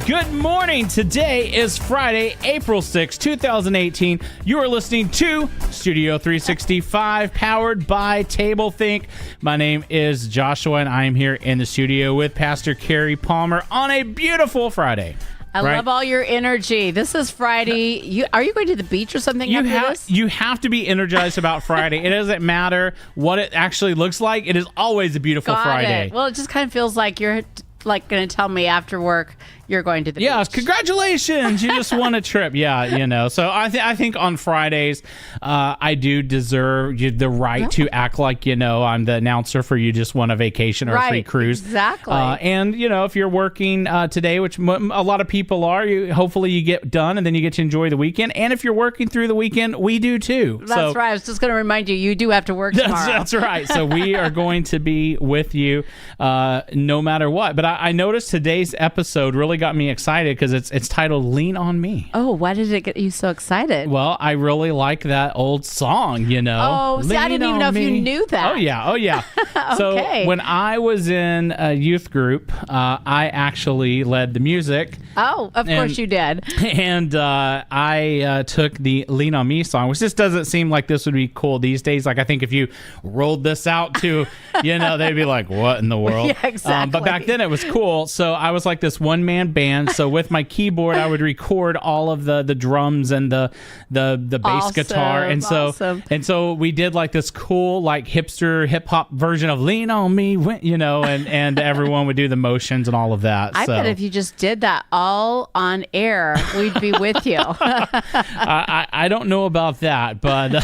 Good morning. Today is Friday, April 6, 2018. You are listening to Studio 365, powered by TableThink. My name is Joshua, and I am here in the studio with Pastor Kerrie Palmer on a beautiful Friday. I love all your energy. This is Friday. Are you going to the beach or something after this? You have to be energized about Friday. It doesn't matter what it actually looks like. It is always a beautiful Friday. Well, it just kind of feels like you're going to tell me after work you're going to the beach. Yes, congratulations. You just won a trip. Yeah, So I think on Fridays, I do deserve the right to act like, I'm the announcer for you just won a vacation or a free cruise. Exactly. And, if you're working today, which a lot of people are, hopefully you get done and then you get to enjoy the weekend. And if you're working through the weekend, we do too. That's right. I was just going to remind you, you do have to work tomorrow. That's right. So we are going to be with you no matter what. But I noticed today's episode really got me excited because it's titled Lean on Me. Oh, why did it get you so excited? Well, I really like that old song, Oh, see, I didn't even know if you knew that. Oh, yeah. Okay. So when I was in a youth group, I actually led the music. Oh, of course you did. And I took the Lean on Me song, which just doesn't seem like this would be cool these days. Like, I think if you rolled this out to, they'd be like, what in the world? Yeah, exactly. But back then it was cool. So I was like this one-man band. So with my keyboard, I would record all of the drums and the bass guitar. And so we did like this cool, like hipster hip-hop version of Lean on Me, and everyone would do the motions and all of that. I bet if you just did that all on air, we'd be with you. I don't know about that, but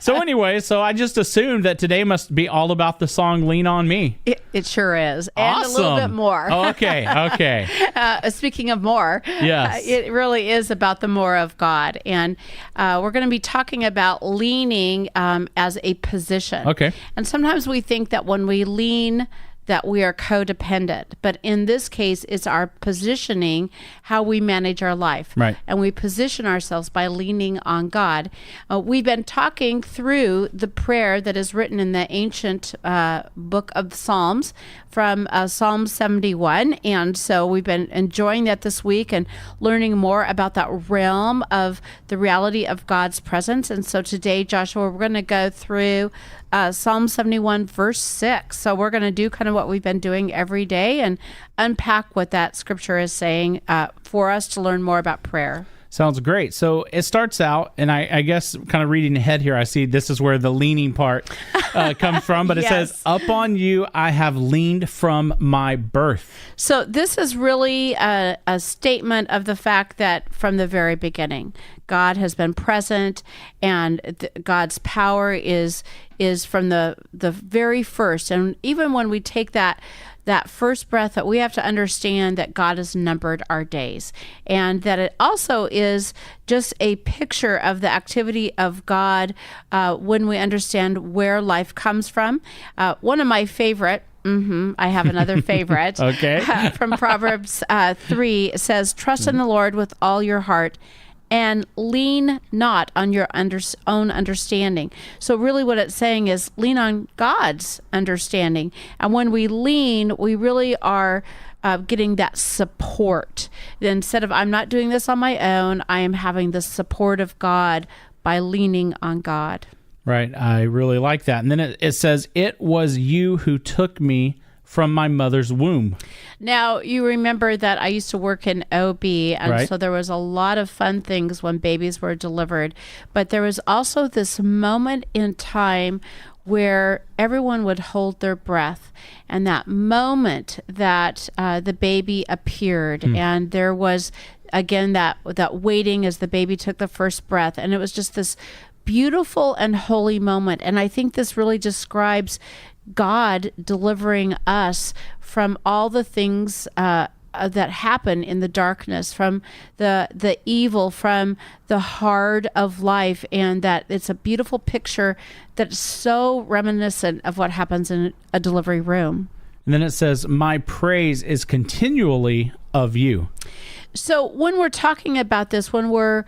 so I just assumed that today must be all about the song Lean on Me. It sure is. And awesome. A little bit more. Oh, okay. Speaking of more, yes. It really is about the more of God. And we're going to be talking about leaning as a position. Okay. And sometimes we think that when we lean, that we are codependent. But in this case, it's our positioning, how we manage our life. Right. And we position ourselves by leaning on God. We've been talking through the prayer that is written in the ancient book of Psalms from Psalm 71. And so we've been enjoying that this week and learning more about that realm of the reality of God's presence. And so today, Joshua, we're going to go through Psalm 71, verse 6. So we're going to do kind of what we've been doing every day and unpack what that scripture is saying for us to learn more about prayer. Sounds great. So it starts out, and I guess kind of reading ahead here, I see this is where the leaning part comes from, but it says, up on you I have leaned from my birth. So this is really a statement of the fact that from the very beginning, God has been present, and God's power is from the very first. And even when we take that first breath, that we have to understand that God has numbered our days, and that it also is just a picture of the activity of God when we understand where life comes from. One of my favorite, I have another favorite. Okay. From Proverbs 3 says, trust in the Lord with all your heart and lean not on your own understanding. So really what it's saying is lean on God's understanding. And when we lean, we really are getting that support. Instead of I'm not doing this on my own, I am having the support of God by leaning on God. Right. I really like that. And then it says, it was you who took me from my mother's womb. Now, you remember that I used to work in OB, and so there was a lot of fun things when babies were delivered. But there was also this moment in time where everyone would hold their breath, and that moment that the baby appeared, and there was, again, that waiting as the baby took the first breath, and it was just this beautiful and holy moment. And I think this really describes God delivering us from all the things that happen in the darkness, from the evil, from the hard of life, and that it's a beautiful picture that's so reminiscent of what happens in a delivery room. And then it says, my praise is continually of you. So when we're talking about this, when we're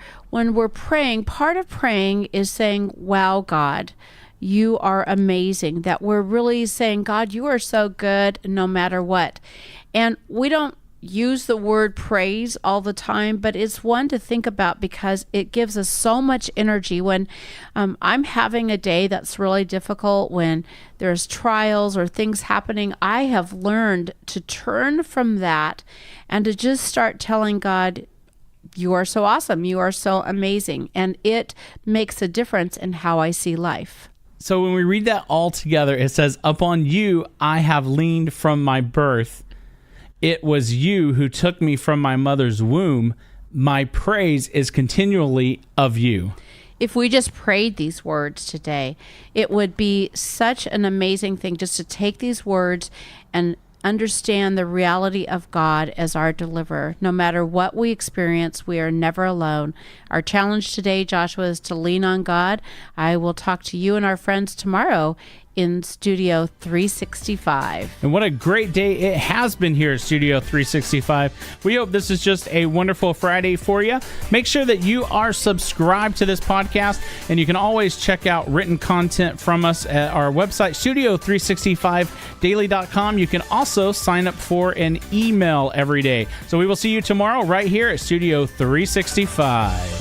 praying, part of praying is saying, wow, God, you are amazing. That we're really saying, God, you are so good no matter what. And we don't use the word praise all the time, but it's one to think about because it gives us so much energy. When I'm having a day that's really difficult, when there's trials or things happening, I have learned to turn from that and to just start telling God, you are so awesome. You are so amazing. And it makes a difference in how I see life. So when we read that all together, it says, upon you I have leaned from my birth. It was you who took me from my mother's womb. My praise is continually of you. If we just prayed these words today, it would be such an amazing thing just to take these words and understand the reality of God as our deliverer. No matter what we experience, we are never alone. Our challenge today, Joshua, is to lean on God. I will talk to you and our friends tomorrow in Studio 365. And what a great day it has been here at Studio 365. We hope this is just a wonderful Friday for you. Make sure that you are subscribed to this podcast, and you can always check out written content from us at our website, studio365daily.com. You can also sign up for an email every day. So we will see you tomorrow right here at Studio 365.